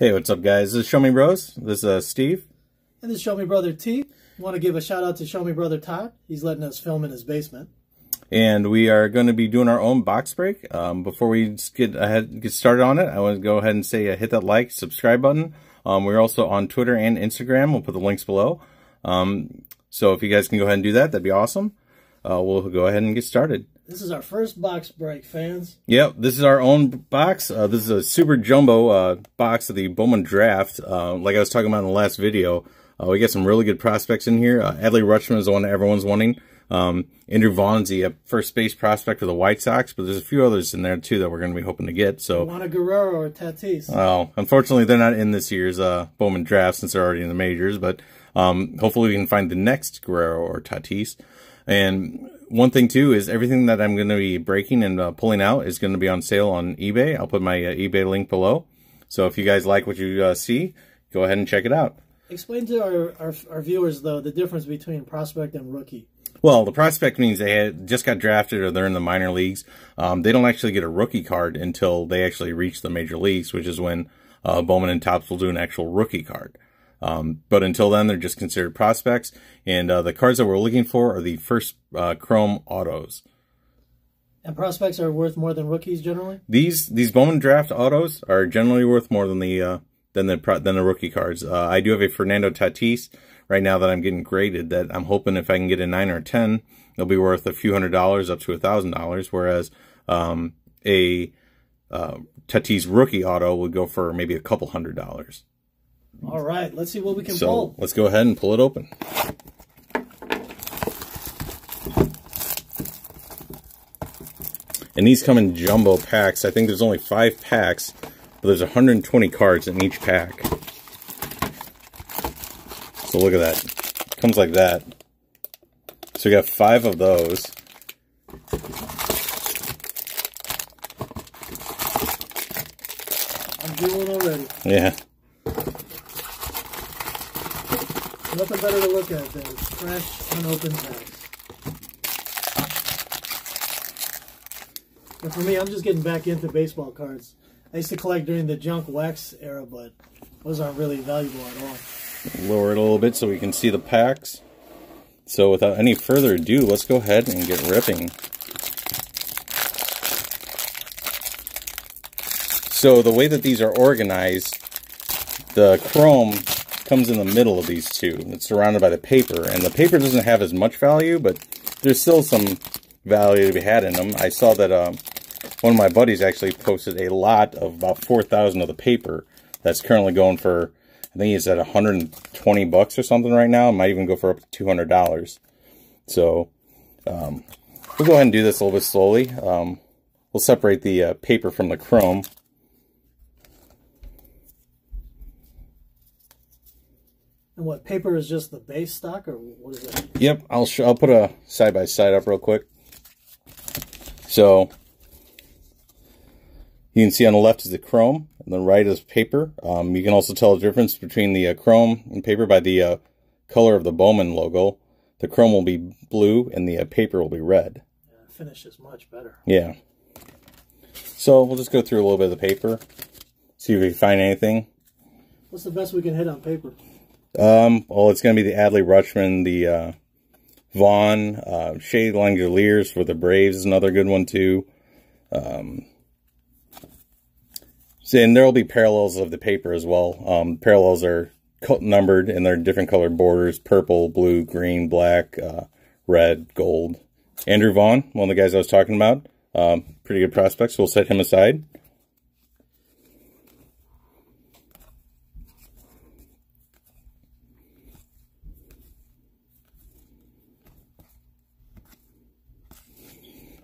Hey, what's up, guys? This is Show Me Bros. This is Steve. And this is Show Me Brother T. I want to give a shout out to Show Me Brother Todd. He's letting us film in his basement. And we are going to be doing our own box break. Before we get started on it, I want to go ahead and say hit that like, subscribe button. We're also on Twitter and Instagram. We'll put the links below. So if you guys can go ahead and do that, that'd be awesome. We'll go ahead and get started. This is our first box break, fans. Yep, this is our own box. This is a super jumbo box of the Bowman draft. Like I was talking about in the last video, we got some really good prospects in here. Adley Rutschman is the one that everyone's wanting. Andrew Vaughn's the first base prospect for the White Sox, but there's a few others in there too that we're going to be hoping to get. So, you want a Guerrero or a Tatis? Well, unfortunately, they're not in this year's Bowman draft since they're already in the majors. But hopefully, we can find the next Guerrero or Tatis. And one thing too is everything that I'm going to be breaking and pulling out is going to be on sale on eBay. I'll put my eBay link below. So if you guys like what you see, go ahead and check it out. Explain to our viewers, though, the difference between prospect and rookie. Well, the prospect means they just got drafted or they're in the minor leagues. They don't actually get a rookie card until they actually reach the major leagues, which is when Bowman and Topps will do an actual rookie card. But until then, they're just considered prospects. And the cards that we're looking for are the first Chrome autos. And prospects are worth more than rookies generally? These Bowman draft autos are generally worth more than the rookie cards. I do have a Fernando Tatis right now that I'm getting graded that I'm hoping if I can get a 9 or a 10, they'll be worth a few $100s up to $1,000, whereas a Tatis rookie auto would go for maybe a couple $100s. All right, let's see what we can so pull. Let's go ahead and pull it open. And these come in jumbo packs. I think there's only 5 packs, but there's 120 cards in each pack. So look at that. It comes like that. So we got 5 of those. I'm drooling already. Yeah. Nothing better to look at than fresh, unopened packs. And for me, I'm just getting back into baseball cards. I used to collect during the junk wax era, but those aren't really valuable at all. Lower it a little bit so we can see the packs. So without any further ado, let's go ahead and get ripping. So the way that these are organized, the chrome comes in the middle of these two. It's surrounded by the paper, and the paper doesn't have as much value, but there's still some value to be had in them. I saw that one of my buddies actually posted a lot of about 4,000 of the paper that's currently going for, I think he's at 120 bucks or something right now. It might even go for up to $200. So we'll go ahead and do this a little bit slowly. We'll separate the paper from the chrome. And what, paper is just the base stock, or what is it? Yep, I'll put a side-by-side up real quick. So you can see on the left is the chrome, and the right is paper. You can also tell the difference between the chrome and paper by the color of the Bowman logo. The chrome will be blue, and the paper will be red. Yeah, the finish is much better. Yeah. So we'll just go through a little bit of the paper, see if we find anything. What's the best we can hit on paper? Well, it's going to be the Adley Rutschman, the Vaughn, Shea Langeliers for the Braves is another good one too. And there will be parallels of the paper as well. Parallels are numbered and they're different colored borders: purple, blue, green, black, red, gold. Andrew Vaughn, one of the guys I was talking about, pretty good prospect, so we'll set him aside.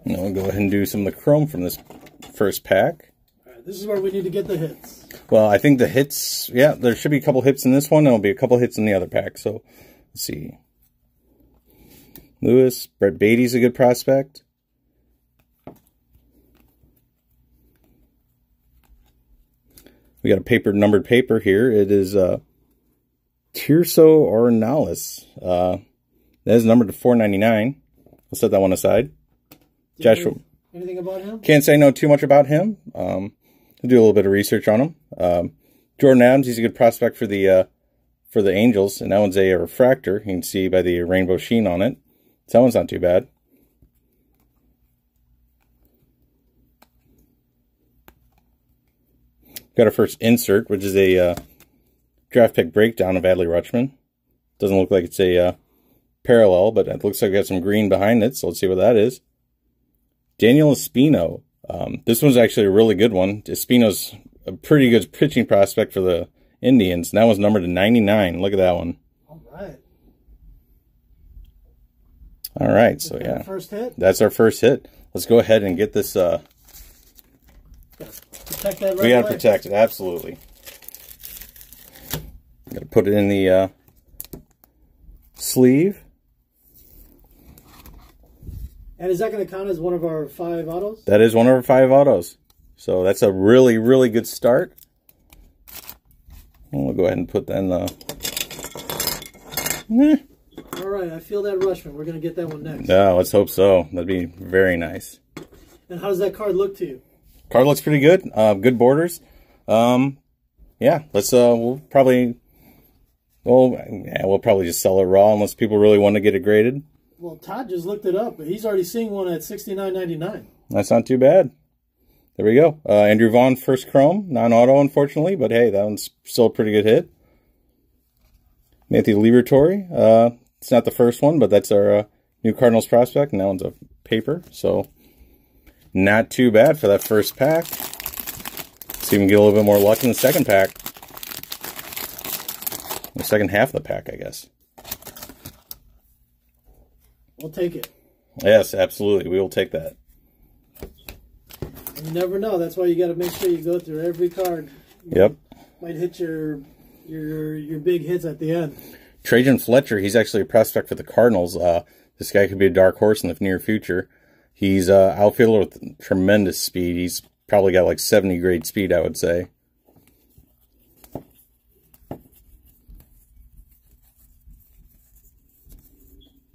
And we'll go ahead and do some of the chrome from this first pack. All right, this is where we need to get the hits. Well, I think the hits, yeah, there should be a couple hits in this one. There'll be a couple hits in the other pack. So, let's see. Lewis, Brett Beatty's a good prospect. We got a numbered paper here. It is Tirso Ornelas. That is numbered to 499. We'll set that one aside. Joshua. Anything about him? Can't say no too much about him. I'll do a little bit of research on him. Jordan Adams, he's a good prospect for the Angels, and that one's a refractor. You can see by the rainbow sheen on it. So that one's not too bad. Got our first insert, which is a draft pick breakdown of Adley Rutschman. Doesn't look like it's a parallel, but it looks like it got some green behind it, so let's see what that is. Daniel Espino. This one's actually a really good one. Espino's a pretty good pitching prospect for the Indians. And that one's numbered to 99. Look at that one. All right. All right, so yeah. First hit? That's our first hit. Let's go ahead and get this... protect that right we got to away. protect it, absolutely. Got to put it in the sleeve. And is that going to count as one of our 5 autos? That is one of our 5 autos. So that's a really, really good start. We'll go ahead and put that in the... All right, I feel that Rutschman. We're going to get that one next. Yeah, let's hope so. That'd be very nice. And how does that card look to you? Card looks pretty good. Good borders. Yeah, let's we'll probably just sell it raw unless people really want to get it graded. Well, Todd just looked it up, but he's already seeing one at $69.99. That's not too bad. There we go. Andrew Vaughn, first chrome, non-auto, unfortunately, but hey, that one's still a pretty good hit. Matthew Liberatore. It's not the first one, but that's our new Cardinals prospect, and that one's a paper, so not too bad for that first pack. See if we can get a little bit more luck in the second pack. The second half of the pack, I guess. We'll take it. Yes, absolutely. We will take that. And you never know. That's why you got to make sure you go through every card. Yep. Might hit your big hits at the end. Trajan Fletcher, he's actually a prospect for the Cardinals. This guy could be a dark horse in the near future. He's outfielder with tremendous speed. He's probably got like 70 grade speed, I would say.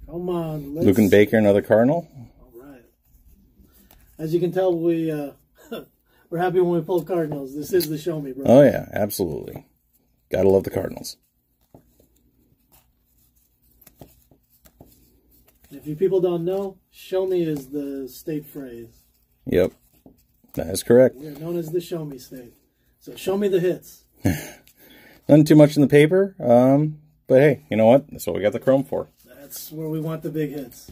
Come on. Lucan Baker, another Cardinal. All right. As you can tell, we're happy when we pull Cardinals. This is the show me, bro. Oh, yeah, absolutely. Gotta love the Cardinals. If you people don't know, show me is the state phrase. Yep, that is correct. We are known as the show me state. So show me the hits. Nothing too much in the paper, but hey, you know what? That's what we got the chrome for. That's where we want the big hits.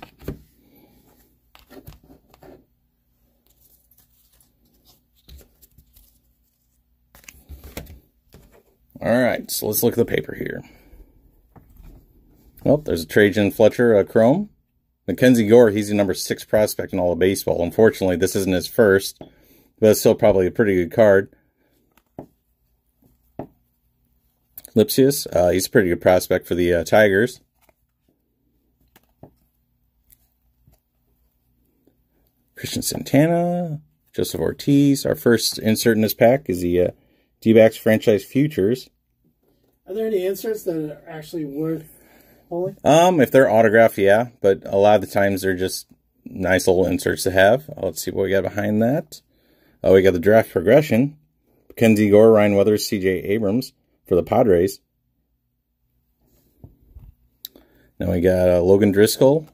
All right, so let's look at the paper here. Well, there's a Trajan Fletcher chrome. Mackenzie Gore, he's the number 6 prospect in all of baseball. Unfortunately, this isn't his first, but it's still probably a pretty good card. Lipsius, he's a pretty good prospect for the Tigers. Christian Santana, Joseph Ortiz. Our first insert in this pack is the D-backs franchise futures. Are there any inserts that are actually worth pulling? If they're autographed, yeah, but a lot of the times they're just nice little inserts to have. Let's see what we got behind that. We got the draft progression. Mackenzie Gore, Ryan Weathers, C.J. Abrams for the Padres. Now we got Logan Driscoll,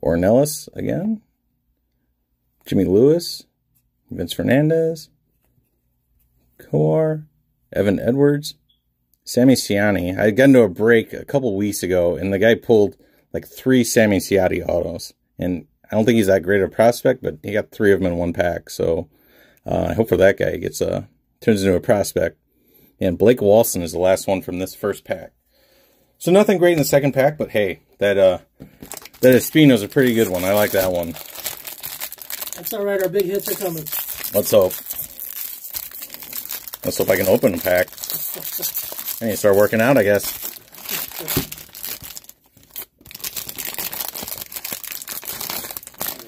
Ornelas again, Jimmy Lewis, Vince Fernandez, Coar, Evan Edwards, Sammy Ciani. I got into a break a couple weeks ago, and the guy pulled like 3 Sammy Ciani autos. And I don't think he's that great of a prospect, but he got 3 of them in one pack. So I hope for that guy gets turns into a prospect. And Blake Walson is the last one from this first pack. So nothing great in the second pack, but hey, that Espino's a pretty good one. I like that one. That's all right. Our big hits are coming. Let's hope. Let's hope I can open a pack. I need to start working out, I guess.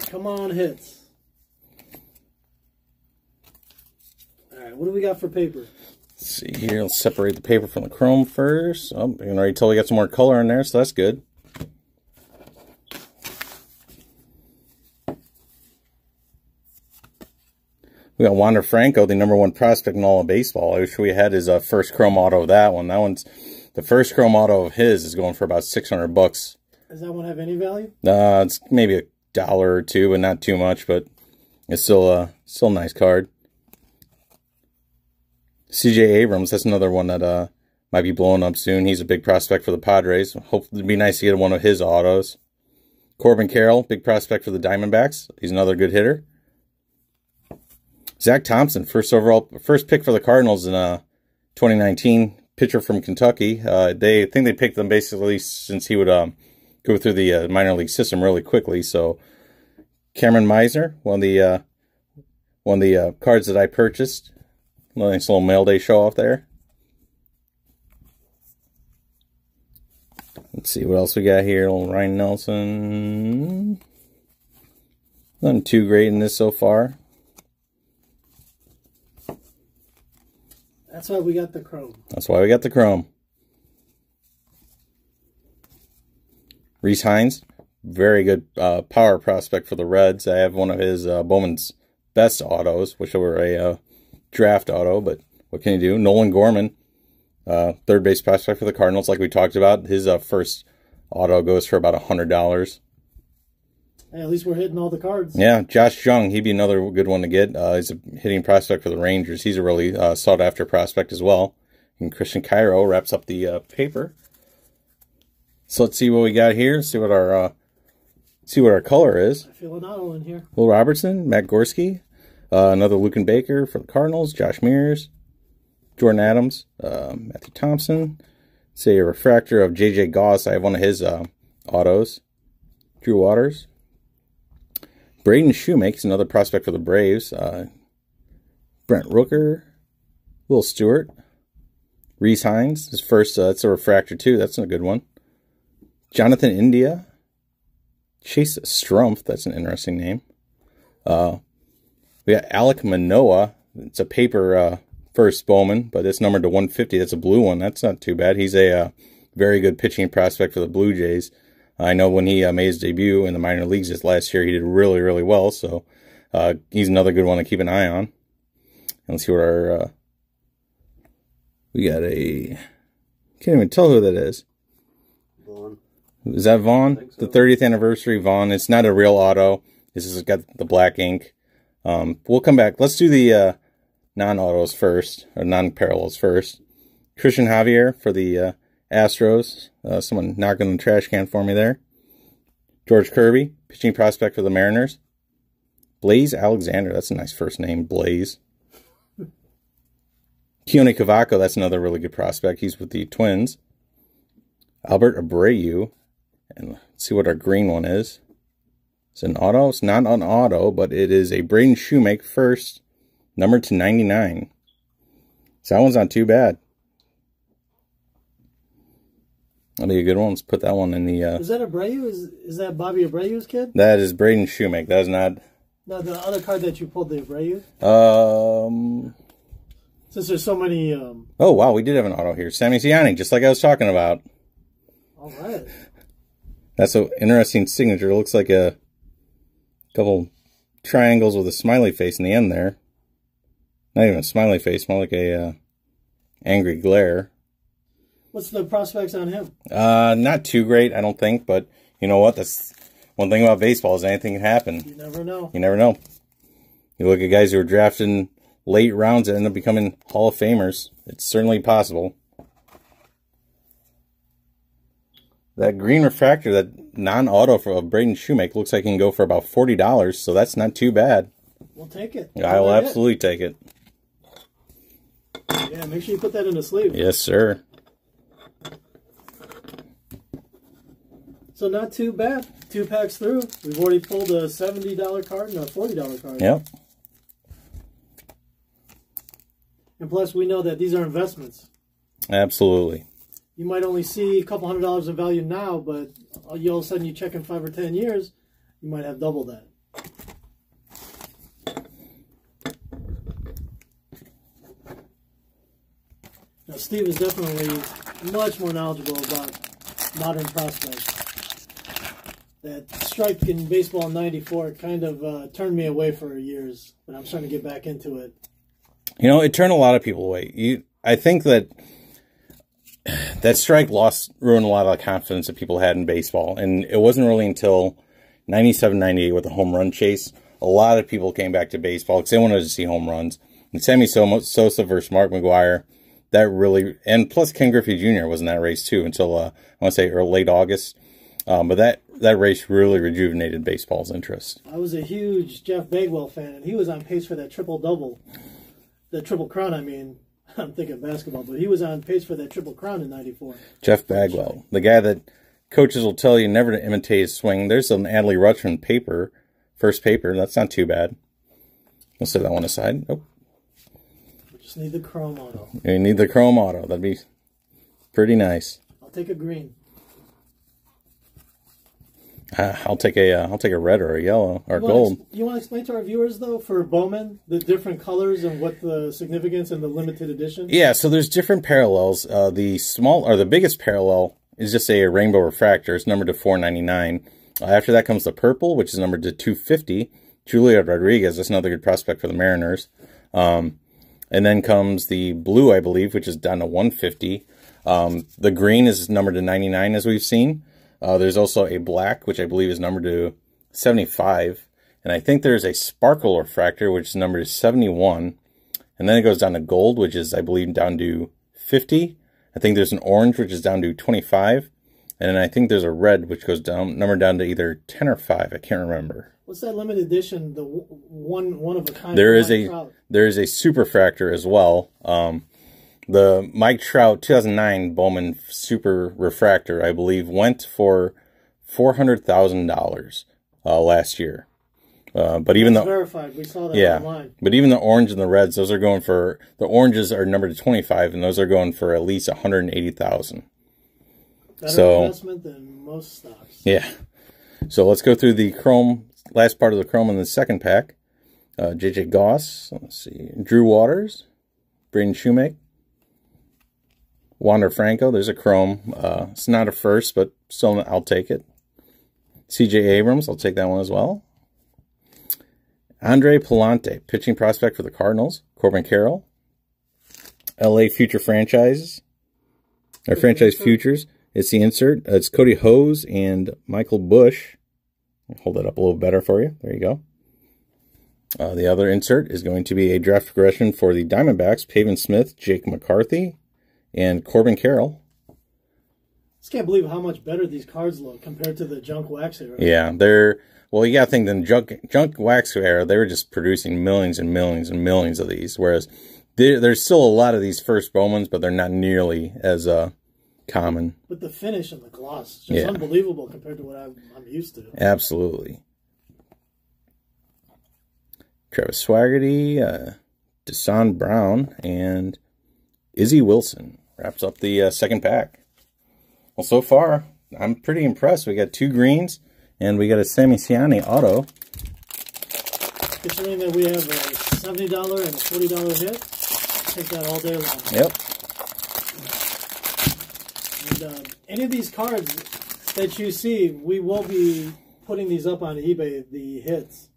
Come on, hits. All right, what do we got for paper? Let's see here. Let's separate the paper from the chrome first. Oh, you can already tell we got some more color in there, so that's good. We We got Wander Franco, the #1 prospect in all of baseball. I wish we had his first chrome auto of that one. That one's the first chrome auto of his is going for about $600. Does that one have any value? It's maybe $1 or $2, but not too much. But it's still a nice card. C.J. Abrams, that's another one that might be blowing up soon. He's a big prospect for the Padres. Hope it'd be nice to get one of his autos. Corbin Carroll, big prospect for the Diamondbacks. He's another good hitter. Zach Thompson, first pick for the Cardinals in 2019. Pitcher from Kentucky. They think they picked him basically since he would go through the minor league system really quickly. So Cameron Meisner, one of the cards that I purchased. Nice little mail day show off there. Let's see what else we got here. Little Ryan Nelson. Nothing too great in this so far. That's why we got the chrome. That's why we got the chrome. Rhys Hines, very good power prospect for the Reds. I have one of his Bowman's best autos. Wish it were a draft auto, but what can you do? Nolan Gorman, third base prospect for the Cardinals, like we talked about. His first auto goes for about $100. Hey, at least we're hitting all the cards. Yeah, Josh Jung, he'd be another good one to get. He's a hitting prospect for the Rangers. He's a really sought-after prospect as well. And Christian Cairo wraps up the paper. So let's see what we got here. See what our color is. I feel an auto in here. Will Robertson, Matt Gorski, another Lucan Baker for the Cardinals. Josh Mears, Jordan Adams, Matthew Thompson. Say a refractor of J.J. Goss. I have one of his autos. Drew Waters. Braden Shoemake's another prospect for the Braves. Brent Rooker. Will Stewart. Rhys Hines. His first, that's a refractor too. That's a good one. Jonathan India. Chase Strumpf. That's an interesting name. We got Alek Manoah. It's a paper first Bowman, but it's numbered to 150. That's a blue one. That's not too bad. He's a very good pitching prospect for the Blue Jays. I know when he made his debut in the minor leagues this last year, he did really, really well. So he's another good one to keep an eye on. And let's see what our... we got a... Can't even tell who that is. Vaughn. Is that Vaughn? So. The 30th anniversary Vaughn. It's not a real auto. This has got the black ink. We'll come back. Let's do the non-autos first, or non-parallels first. Christian Javier for the Astros. Someone knocking on the trash can for me there. George Kirby, pitching prospect for the Mariners. Blaze Alexander. That's a nice first name, Blaze. Keone Cavaco, that's another really good prospect. He's with the Twins. Albert Abreu. And let's see what our green one is. It's an auto. It's not an auto, but it is a Braden Shoemake first, numbered to 99. So that one's not too bad. That'll be a good one. Let's put that one in the... Is that Abreu? Is that Bobby Abreu's kid? That is Braden Shoemake. That is not... No, the other card that you pulled, the Abreu? Since there's so many... Oh, wow. We did have an auto here. Sammy Siani, just like I was talking about. All right. That's an interesting signature. It looks like a couple triangles with a smiley face in the end there. Not even a smiley face, more like a angry glare. What's the prospects on him? Not too great, I don't think, but you know what? That's one thing about baseball is anything can happen. You never know. You never know. You look at guys who are drafted in late rounds that end up becoming Hall of Famers. It's certainly possible. That green refractor, that non-auto for Braden Shoemake, looks like it can go for about $40, so that's not too bad. We'll take it. I will absolutely take it. Yeah, make sure you put that in the sleeve. Yes, sir. So not too bad. 2 packs through. We've already pulled a $70 card and a $40 card. Yep. And plus, we know that these are investments. Absolutely. You might only see a couple $100 in value now, but all of a sudden you check in 5 or 10 years, you might have double that. Now, Steve is definitely much more knowledgeable about modern prospects that stripe in baseball in '94 kind of turned me away for years, but I'm starting to get back into it. You know, it turned a lot of people away. I think that strike loss ruined a lot of the confidence that people had in baseball, and it wasn't really until 97, 98 with the home run chase, a lot of people came back to baseball because they wanted to see home runs. And Sammy Sosa versus Mark McGwire, that really, and plus Ken Griffey Jr. was in that race too until I want to say late August. But that race really rejuvenated baseball's interest. I was a huge Jeff Bagwell fan, and he was on pace for that triple-double. The Triple Crown, I mean. I'm thinking basketball, but he was on pace for that Triple Crown in '94. Jeff Bagwell, the guy that coaches will tell you never to imitate his swing. There's some Adley Rutschman paper, first paper. That's not too bad. We'll set that one aside. Nope. We just need the chrome auto. You need the chrome auto. That'd be pretty nice. I'll take a green. I'll take a red or a yellow or gold. You want to explain to our viewers though for Bowman the different colors and what the significance and the limited edition? Yeah, so there's different parallels. The biggest parallel is just a rainbow refractor. It's numbered to 499. After that comes the purple, which is numbered to 250. Julio Rodriguez, that's another good prospect for the Mariners. And then comes the blue, I believe, which is down to 150. The green is numbered to 99, as we've seen. There's also a black, which I believe is numbered to 75. And I think there's a sparkle refractor, which is numbered to 71. And then it goes down to gold, which is, I believe, down to 50. I think there's an orange, which is down to 25. And then I think there's a red, which goes down, numbered down to either 10 or 5. I can't remember. What's that limited edition, the one of a kind? There is a super fractor as well. The Mike Trout 2009 Bowman Super Refractor, I believe, went for $400,000 last year. But even That's verified. We saw that online. But even the orange and the reds, those are going for, the oranges are numbered to 25, and those are going for at least $180,000. Better investment than most stocks. Yeah. So let's go through the chrome, last part of the chrome in the second pack. J.J. Goss, let's see, Drew Waters, Braden Shoemake, Wander Franco, there's a chrome. It's not a first, but still I'll take it. C.J. Abrams, I'll take that one as well. Andre Palante, pitching prospect for the Cardinals. Corbin Carroll. L.A. Future Franchises. Or Franchise Futures. It's the insert. It's Cody Hose and Michael Bush. I'll hold that up a little better for you. There you go. The other insert is going to be a draft progression for the Diamondbacks. Pavin Smith, Jake McCarthy, and Corbin Carroll. Just can't believe how much better these cards look compared to the junk wax era. Yeah, well, you got to think in the junk wax era, they were just producing millions and millions and millions of these, whereas there's still a lot of these first Bowmans, but they're not nearly as common. But the finish and the gloss is just unbelievable compared to what I'm used to. Absolutely. Travis Swaggerty, Desan Brown, and Izzy Wilson wraps up the second pack. Well, so far, I'm pretty impressed. We got 2 greens, and we got a Sammy Siani auto. Considering that we have a $70 and a $40 hit, take that all day long. Yep. And any of these cards that you see, we will be putting these up on eBay, the hits.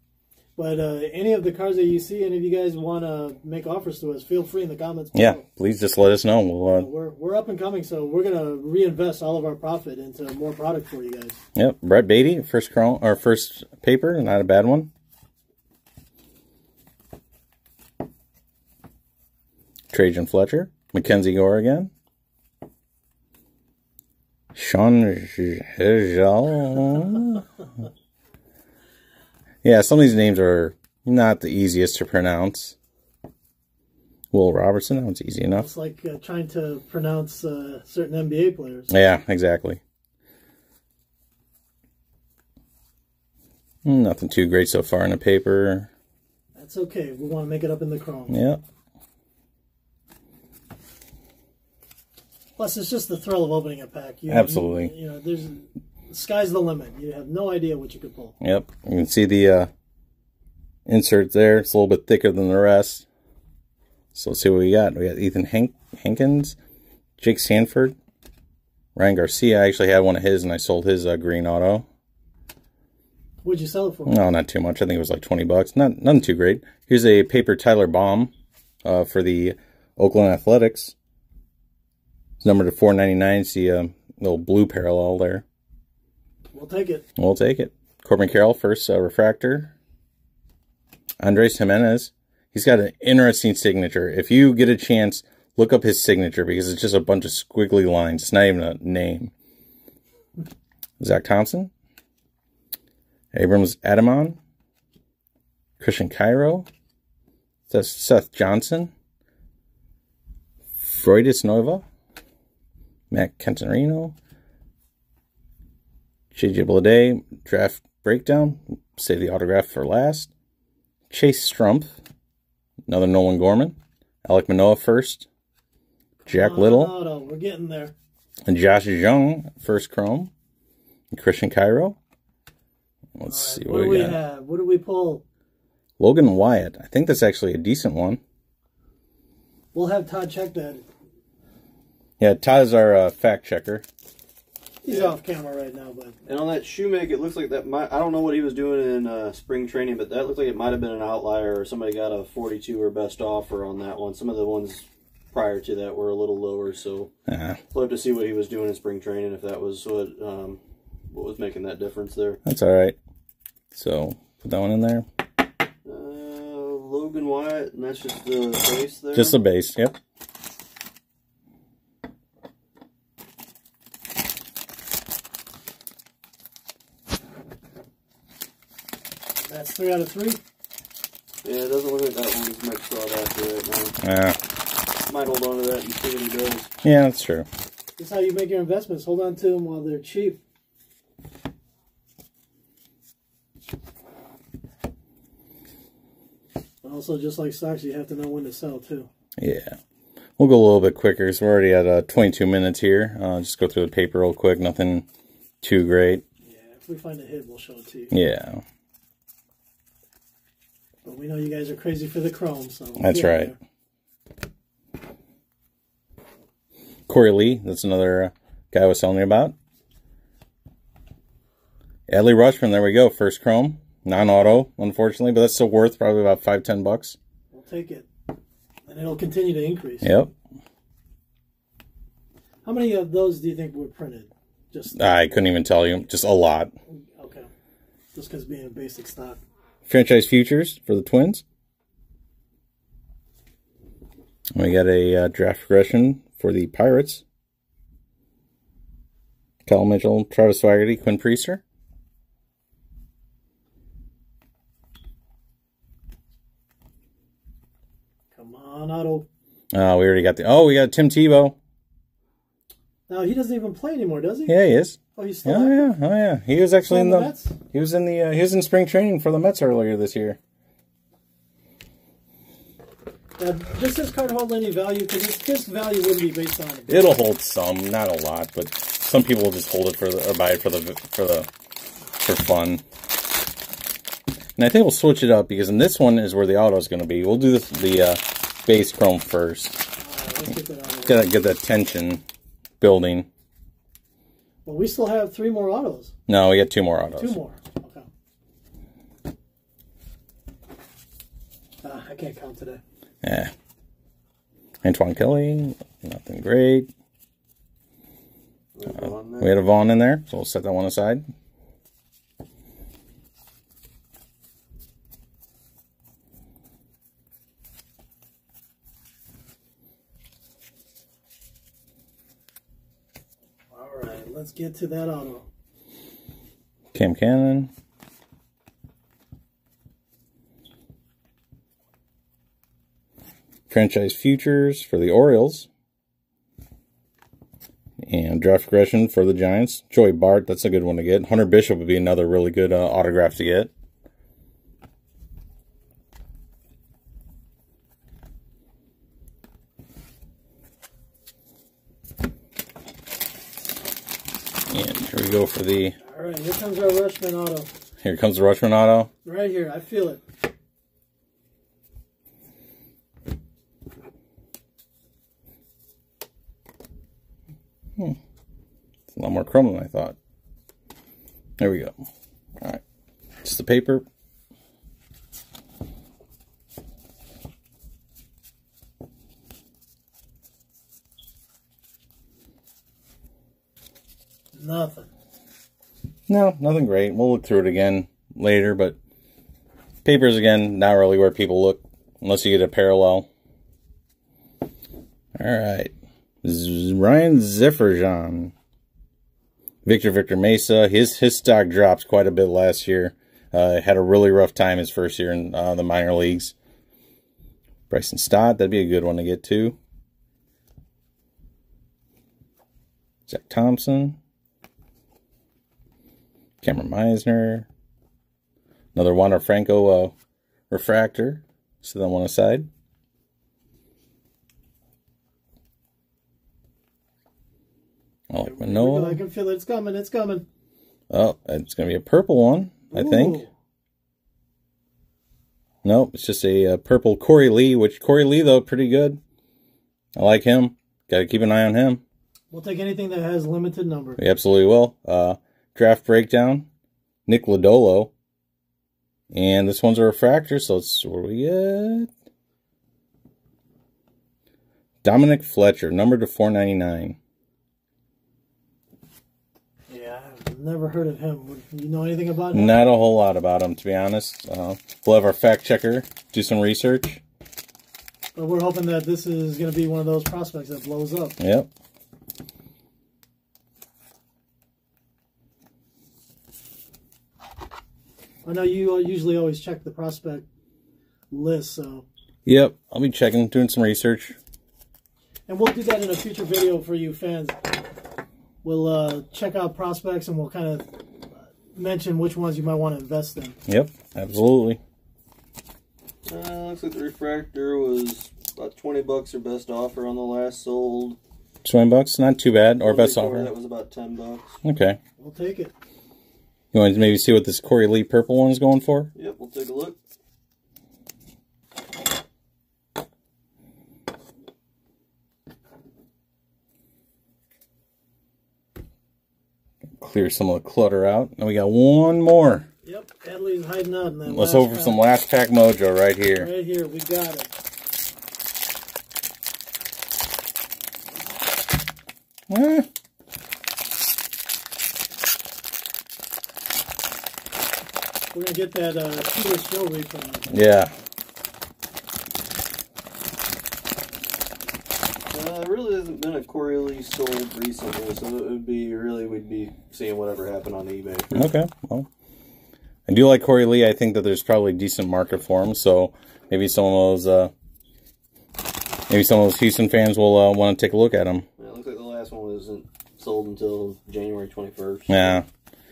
But any of the cards that you see, and if you guys want to make offers to us, feel free in the comments below. Yeah, please just let us know. We're up and coming, so we're gonna reinvest all of our profit into more product for you guys. Yep, Brett Beatty, first paper, not a bad one. Trajan Fletcher, Mackenzie Gore again. Sean Hejal. Yeah, some of these names are not the easiest to pronounce. Will Robertson, that one's easy enough. It's like trying to pronounce certain NBA players. Yeah, exactly. Nothing too great so far in the paper. That's okay. We want to make it up in the chrome. Yeah. Plus, it's just the thrill of opening a pack. Absolutely. The sky's the limit. You have no idea what you could pull. Yep. You can see the insert there. It's a little bit thicker than the rest. So let's see what we got. We got Ethan Hankins, Jake Sanford, Ryan Garcia. I actually had one of his, and I sold his green auto. What'd you sell it for? No, not too much. I think it was like 20 bucks. Nothing too great. Here's a paper Tyler Baum for the Oakland Athletics. It's numbered to $4.99. See a little blue parallel there. We'll take it. We'll take it. Corbin Carroll, first refractor. Andres Jimenez. He's got an interesting signature. If you get a chance, look up his signature because it's just a bunch of squiggly lines. It's not even a name. Zach Thompson. Abrams Adamon. Christian Cairo. Seth Johnson. Freudis Nova. Matt Cantarino. J.J. Bleday. Draft breakdown. Save the autograph for last. Chase Strumpf. Another Nolan Gorman. Alec Manoah first. Jack Little. We're getting there. And Josh Jung, first chrome. And Christian Cairo. Let's see what do we have. What do we pull? Logan Wyatt. I think that's actually a decent one. We'll have Todd check that. Yeah, Todd is our fact checker. He's off camera right now, but. And on that shoemake, it looks like that might, I don't know what he was doing in spring training, but that looks like it might have been an outlier or somebody got a 42 or best offer on that one. Some of the ones prior to that were a little lower, so we'll have to see what he was doing in spring training, if that was what was making that difference there. That's all right. So, put that one in there. Logan Wyatt, and that's just the base there? Just the base, yep. That's 3 out of 3. Yeah, it doesn't look like that one's much sought after right now. Yeah. Might hold on to that and see what he does. Yeah, that's true. That's how you make your investments. Hold on to them while they're cheap. Also, just like stocks, you have to know when to sell, too. Yeah. We'll go a little bit quicker, so we're already at 22 minutes here. Just go through the paper real quick. Nothing too great. Yeah, if we find a hit, we'll show it to you. Yeah. But we know you guys are crazy for the chrome, so... That's right. Corey Lee, that's another guy I was telling you about. Adley Rutschman, there we go. First chrome. Non-auto, unfortunately, but that's still worth probably about $5-10 bucks. We'll take it. And it'll continue to increase. Yep. How many of those do you think were printed? Just I couldn't even tell you. Just a lot. Okay. Just because being a basic stock. Franchise futures for the Twins. We got a draft progression for the Pirates. Kyle Mitchell, Travis Swaggerty, Quinn Priester. Come on, Otto. We already got the... Oh, we got Tim Tebow. No, he doesn't even play anymore, does he? Yeah, he is. Oh, he's still Oh yeah. He was actually in the Mets? He was in the he was in spring training for the Mets earlier this year. Does this card hold any value? Because this value wouldn't be based on it. It'll hold some, not a lot, but some people will just hold it for the, or buy it for fun. And I think we'll switch it up because in this one is where the auto is going to be. We'll do the base chrome first. Let's get that out of the way. Get that tension building. Well, we still have 3 more autos. No, we got 2 more autos. 2 more. Okay. I can't count today. Yeah. Antoine Kelly, nothing great. We had a Vaughn in there, so we'll set that one aside. All right, let's get to that auto. Cam Cannon. Franchise futures for the Orioles. And draft progression for the Giants. Joey Bart, that's a good one to get. Hunter Bishop would be another really good autograph to get. And here we go for the... All right, here comes our Rutschman auto. Here comes the Rutschman auto. Right here, I feel it. It's a lot more chrome than I thought. There we go. All right. Just the paper. Nothing. No, nothing great. We'll look through it again later, but papers, again, not really where people look, unless you get a parallel. Alright. Ryan Zifferjan. Victor Mesa. His stock dropped quite a bit last year. Had a really rough time his first year in the minor leagues. Bryson Stott, that'd be a good one to get to. Zach Thompson. Cameron Meisner. Another Wander Franco refractor. Set that one aside. I like Manoa. I can feel it. It's coming. It's coming. Oh, it's going to be a purple one, I think. Nope, it's just a purple Corey Lee, which Corey Lee, though, pretty good. I like him. Got to keep an eye on him. We'll take anything that has limited number. We absolutely will. Draft breakdown, Nick Lodolo. And this one's a refractor, so let's see what we get. Dominic Fletcher, numbered to 499. Yeah, I've never heard of him. You know anything about him? Not a whole lot about him, to be honest. We'll have our fact checker do some research. But we're hoping that this is going to be one of those prospects that blows up. Yep. I know you usually always check the prospect list, so... Yep, I'll be checking, doing some research. And we'll do that in a future video for you fans. We'll check out prospects and we'll kind of mention which ones you might want to invest in. Yep, absolutely. Looks like the refractor was about $20 or best offer on the last sold. $20, not too bad, or best offer. That was about $10. Okay. We'll take it. You want to maybe see what this Corey Lee purple one's going for? Yep, we'll take a look. Clear some of the clutter out. And we got one more. Yep, Adley's hiding out in that. Let's hope for some last pack mojo right here. Right here, we got it. We're going to get that keyless show refund. Yeah. Really hasn't been a Corey Lee sold recently, so it would be we'd be seeing whatever happened on eBay. Okay, well, I do like Corey Lee. I think that there's probably a decent market for him, so maybe some of those Houston fans will want to take a look at him. Yeah, it looks like the last one wasn't sold until January 21st. Yeah.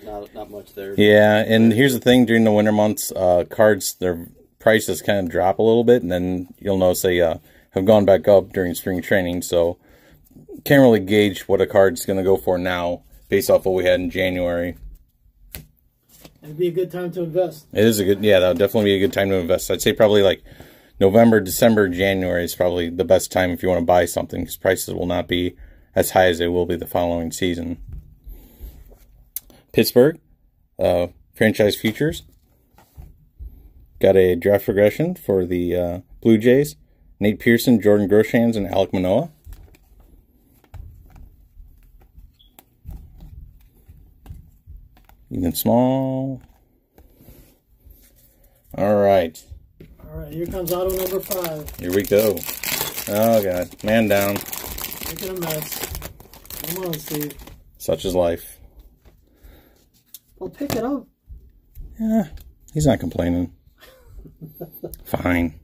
Not much there. Yeah, and here's the thing: during the winter months, cards, their prices kind of drop a little bit, and then you'll notice they have gone back up during spring training. So can't really gauge what a card's going to go for now based off what we had in January. It'd be a good time to invest. It is a good, yeah, that would definitely be a good time to invest. I'd say probably like November, December, January is probably the best time if you want to buy something, because prices will not be as high as they will be the following season. Pittsburgh, franchise futures. Got a draft progression for the Blue Jays. Nate Pearson, Jordan Groshans, and Alek Manoah. Even small. All right. All right, here comes auto number 5. Here we go. Oh, God. Man down. Making a mess. Come on, Steve. Such is life. Well, pick it up. Yeah, he's not complaining. Fine.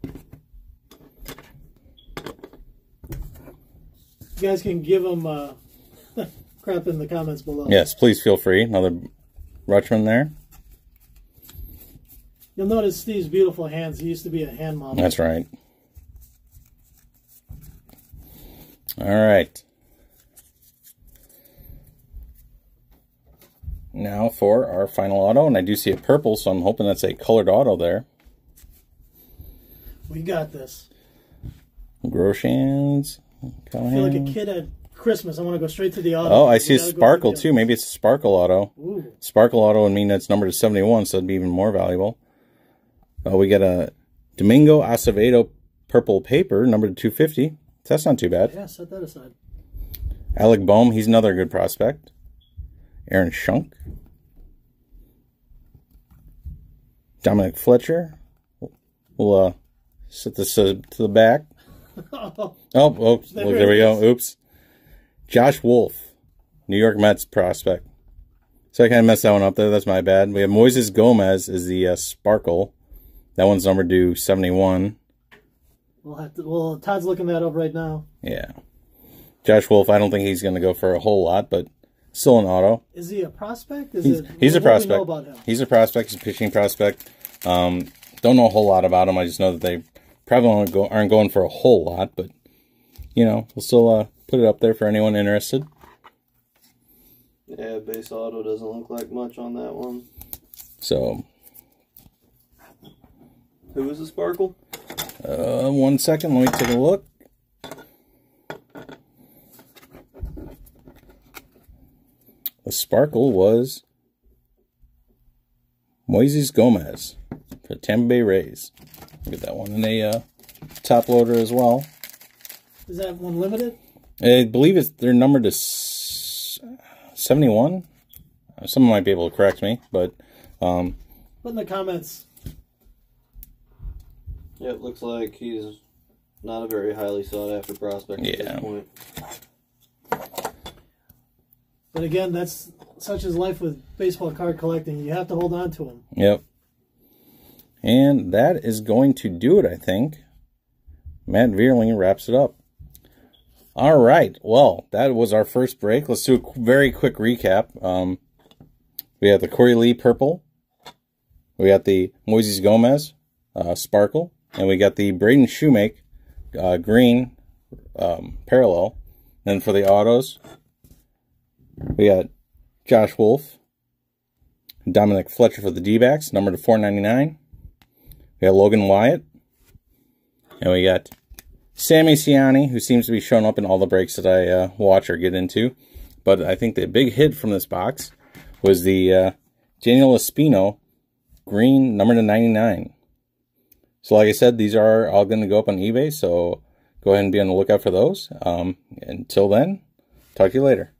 You guys can give him crap in the comments below. Yes, please feel free. Another Rutschman there. You'll notice Steve's beautiful hands. He used to be a hand model. That's right. All right. Now for our final auto, and I do see a purple, so I'm hoping that's a colored auto there. We got this. Groshans. I feel like a kid at Christmas. I want to go straight to the auto. Oh, I see a Sparkle too. Maybe it's a Sparkle auto. Ooh. Sparkle auto would mean that's numbered to 71, so it'd be even more valuable. We got a Domingo Acevedo purple paper, numbered to 250. So that's not too bad. Yeah, set that aside. Alec Bohm, he's another good prospect. Aaron Schunk. Dominic Fletcher. We'll set this to the back. Oh, there we go. Oops. Josh Wolf, New York Mets prospect. So I kind of messed that one up there. That's my bad. We have Moises Gomez is the Sparkle. That one's numbered to 71. Well, Todd's looking that up right now. Yeah. Josh Wolf, I don't think he's going to go for a whole lot, but still an auto. Is he a prospect? He's a prospect. What do we know about him? He's a prospect. He's a pitching prospect. Don't know a whole lot about him. I just know that they probably aren't going for a whole lot, but, you know, we'll still put it up there for anyone interested. Yeah, base auto doesn't look like much on that one. So, who is the Sparkle? 1 second. Let me take a look. The Sparkle was Moises Gomez for Tampa Bay Rays. Get that one in a top loader as well. Is that one limited? I believe they're numbered to 71. Someone might be able to correct me, but put in the comments. Yeah, it looks like he's not a very highly sought after prospect at this point. But again, that's such is life with baseball card collecting. You have to hold on to them. Yep. And that is going to do it, I think. Matt Vierling wraps it up. All right. Well, that was our first break. Let's do a very quick recap. We have the Corey Lee purple. We got the Moises Gomez Sparkle. And we got the Braden Shoemake green parallel. And for the autos, we got Josh Wolf, Dominic Fletcher for the D-backs, number to 499. We got Logan Wyatt. And we got Sammy Ciani, who seems to be showing up in all the breaks that I watch or get into. But I think the big hit from this box was the Daniel Espino green, number to 99. So like I said, these are all going to go up on eBay, so go ahead and be on the lookout for those. Until then, talk to you later.